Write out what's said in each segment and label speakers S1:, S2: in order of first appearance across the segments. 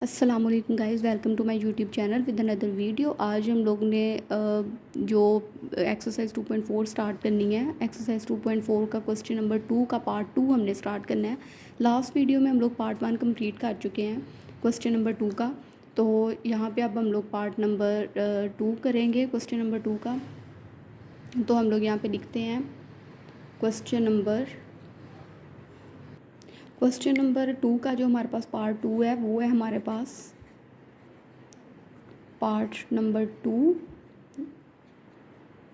S1: अस्सलाम वालेकुम guys, welcome to my YouTube channel with another video. आज हम लोग ने जो एक्सरसाइज 2.4 स्टार्ट करनी है। एक्सरसाइज 2.4 का क्वेश्चन नंबर 2 का पार्ट 2 हमने स्टार्ट करना है। लास्ट वीडियो में हम लोग पार्ट 1 कंप्लीट कर चुके हैं क्वेश्चन नंबर 2 का। तो यहाँ पे अब हम लोग पार्ट नंबर 2 करेंगे क्वेश्चन नंबर 2 का। तो हम लोग यहाँ पे लिखते हैं क्वेश्चन नंबर 2 का जो हमारे पास पार्ट 2 है वो है हमारे पास पार्ट नंबर 2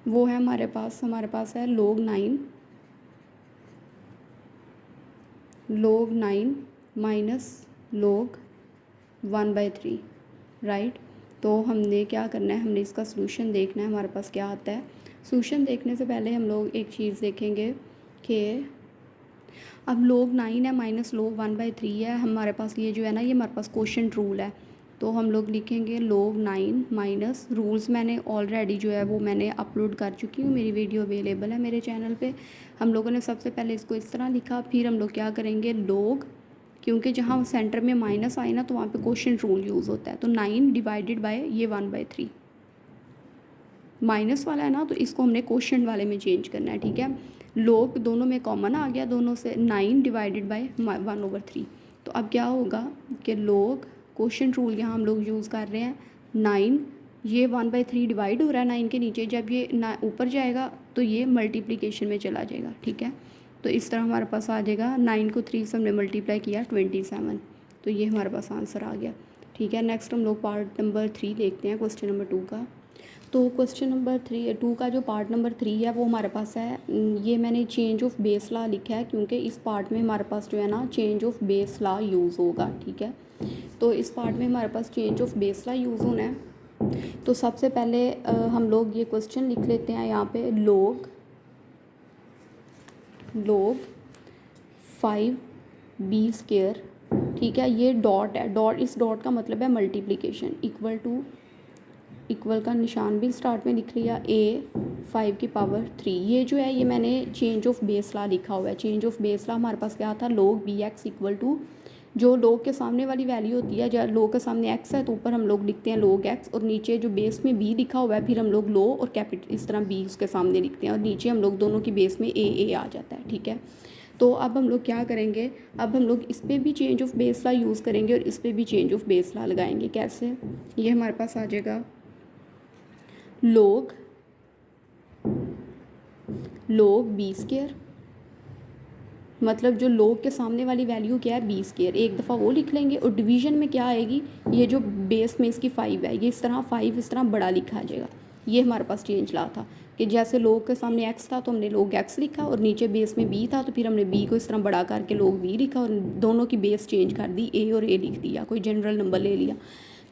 S1: वो है हमारे पास है log 9 माइनस log 1/3, राइट। तो हमने क्या करना है, हमने इसका सलूशन देखना है हमारे पास क्या आता है। सलूशन देखने से पहले हम लोग एक चीज़ देखेंगे कि अब log 9 है माइनस log 1/3 है हमारे पास। ये जो है ना, ये हमारे पास क्वोशंट रूल है। तो हम लोग लिखेंगे log 9 माइनस, रूल्स मैंने ऑलरेडी जो है वो मैंने अपलोड कर चुकी हूँ, मेरी वीडियो अवेलेबल है मेरे चैनल पे। हम लोगों ने सबसे पहले इसको इस तरह लिखा, फिर हम लोग क्या करेंगे log, क्योंकि जहाँ सेंटर में माइनस आए ना तो वहाँ पे क्वोशंट रूल यूज़ होता है। तो 9 डिवाइडेड बाय ये 1/3 माइनस वाला है ना, तो इसको हमने क्वोशंट वाले में चेंज करना है, ठीक है। लोग दोनों में कॉमन आ गया, दोनों से 9 डिवाइडेड बाय 1/3। तो अब क्या होगा कि लोग क्वोशंट रूल यहाँ हम लोग यूज़ कर रहे हैं। 9 ये 1/3 डिवाइड हो रहा है 9 के नीचे, जब ये ना ऊपर जाएगा तो ये मल्टीप्लिकेशन में चला जाएगा, ठीक है। तो इस तरह हमारे पास आ जाएगा 9 को 3 से हमने मल्टीप्लाई किया 27। तो ये हमारे पास आंसर आ गया, ठीक है। नेक्स्ट हम लोग पार्ट नंबर 3 देखते हैं क्वेश्चन नंबर 2 का। तो क्वेश्चन नंबर 2 का जो पार्ट नंबर 3 है वो हमारे पास है, ये मैंने चेंज ऑफ बेस लॉ लिखा है क्योंकि इस पार्ट में हमारे पास जो है ना change of base law use होगा, ठीक है। तो इस पार्ट में हमारे पास change of base law use होना है। तो सबसे पहले हम लोग ये क्वेश्चन लिख लेते हैं यहाँ पे, log 5b², ठीक है। ये डॉट है, डॉट, इस डॉट का मतलब है मल्टीप्लिकेशन। इक्वल का निशान भी स्टार्ट में लिख लिया, a 5 की पावर 3। ये जो है ये मैंने चेंज ऑफ बेस लॉ लिखा हुआ है। चेंज ऑफ बेस लॉ हमारे पास क्या था, log bx इक्वल टू, जो log के सामने वाली वैल्यू होती है, जब log के सामने x है तो ऊपर हम लोग लिखते हैं log x, और नीचे जो बेस में b लिखा हुआ है फिर हम लोग लो और कैपिटल इस तरह b उसके सामने लिखते हैं, और नीचे हम लोग दोनों की बेस में a आ जाता है, ठीक है। तो अब हम लोग क्या करेंगे, अब हम लोग इस पर भी change of base law use करेंगे और इस पर भी चेंज ऑफ बेस लॉ लगाएंगे। कैसे, ये हमारे पास आ जाएगा log b², मतलब जो log के सामने वाली वैल्यू क्या है, b², एक दफ़ा वो लिख लेंगे। और डिवीजन में क्या आएगी, ये जो बेस में इसकी 5 है, ये इस तरह 5 इस तरह बड़ा लिखा आ जाएगा। ये हमारे पास चेंज ला था कि जैसे log के सामने x था तो हमने log x लिखा, और नीचे बेस में b था तो फिर हमने b को इस तरह बड़ा करके log b लिखा, और दोनों की बेस चेंज कर दी, a और a लिख दिया, कोई जनरल नंबर ले लिया।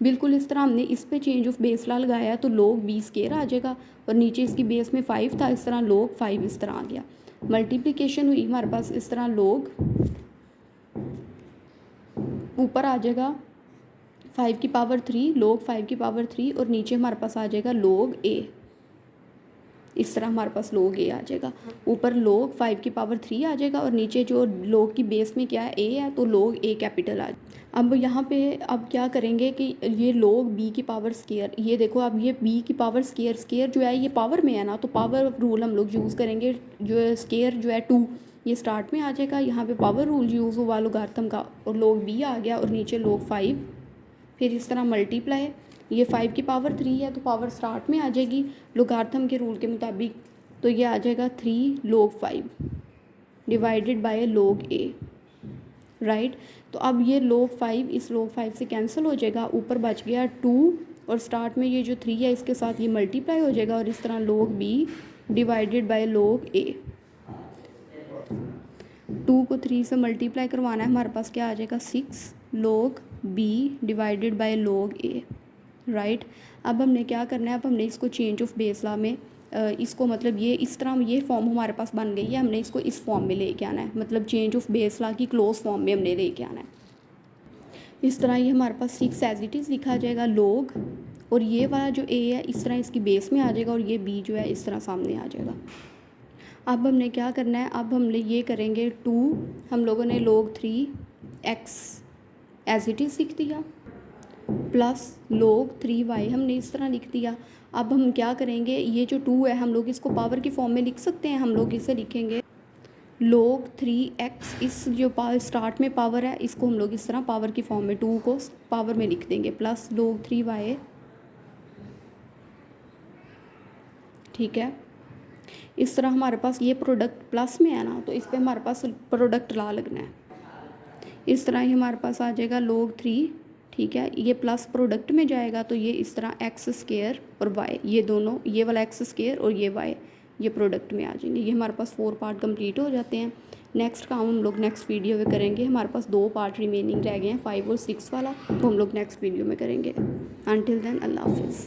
S1: बिल्कुल इस तरह हमने इस पे चेंज ऑफ बेस लॉ लगाया तो log b² आ जाएगा, और नीचे इसकी बेस में 5 था, इस तरह log 5 इस तरह आ गया। मल्टीप्लिकेशन हुई हमारे पास इस तरह, log ऊपर आ जाएगा 5 की पावर 3, log 5 की पावर 3, और नीचे हमारे पास आ जाएगा log a, इस तरह हमारे पास log a आ जाएगा। ऊपर log 5 की पावर 3 आ जाएगा, और नीचे जो log की बेस में क्या है, a है, तो log a कैपिटल आ जाएगा। अब यहाँ पे अब क्या करेंगे कि ये log b², ये देखो, अब ये b² जो है ये पावर में है ना, तो पावर रूल हम लोग यूज़ करेंगे। जो स्केयर जो है 2, ये स्टार्ट में आ जाएगा, यहाँ पे पावर रूल यूज़ हुआ लोगारिथम का, और log b आ गया, और नीचे log 5, फिर इस तरह मल्टीप्लाई, ये 5 की पावर 3 है तो पावर स्टार्ट में आ जाएगी लोगारिथम के रूल के मुताबिक, तो ये आ जाएगा 3 log 5 divided by log a, right. तो अब ये log 5 इस log 5 से कैंसिल हो जाएगा, ऊपर बच गया 2, और स्टार्ट में ये जो 3 है इसके साथ ये मल्टीप्लाई हो जाएगा, और इस तरह log b divided by log a। 2 को 3 से मल्टीप्लाई करवाना है, हमारे पास क्या आ जाएगा, 6 log b divided by log a, right. अब हमने क्या करना है, अब हमने इसको चेंज ऑफ बेस लॉ में इसको, मतलब ये इस तरह ये फॉर्म हमारे पास बन गई है, हमने इसको इस फॉर्म में लेके आना है, मतलब चेंज ऑफ बेस लॉ की क्लोज फॉर्म में हमने लेके आना है। इस तरह ये हमारे पास 6 एज इट इज़ लिखा आ जाएगा log, और ये वाला जो a है इस तरह इसकी बेस में आ जाएगा, और ये b जो है इस तरह सामने आ जाएगा। अब हमने क्या करना है, अब हमने ये करेंगे 2, हम लोगों ने log 3x as it is लिख दिया, प्लस log 3y हमने इस तरह लिख दिया। अब हम क्या करेंगे, ये जो 2 है हम लोग इसको पावर की फॉर्म में लिख सकते हैं। हम लोग इसे लिखेंगे log 3x, इस जो स्टार्ट में पावर है इसको हम लोग इस तरह पावर की फॉर्म में 2 को पावर में लिख देंगे, प्लस log 3y। ठीक है, इस तरह हमारे पास ये प्रोडक्ट प्लस में है ना, तो इस पर हमारे पास प्रोडक्ट ला लगना है। इस तरह ही हमारे पास आ जाएगा log 3। ठीक है, ये प्लस प्रोडक्ट में जाएगा तो ये इस तरह एक्स स्केयर और वाई, ये दोनों, ये वाला एक्स स्केयर और ये वाई, ये प्रोडक्ट में आ जाएंगे। ये हमारे पास 4 पार्ट कंप्लीट हो जाते हैं। नेक्स्ट काम हम लोग नेक्स्ट वीडियो में करेंगे। हमारे पास 2 पार्ट रिमेनिंग रह गए हैं, 5 और 6 वाला, वो हम लोग नेक्स्ट वीडियो में करेंगे। अनटिल देन अल्लाह हाफिज़।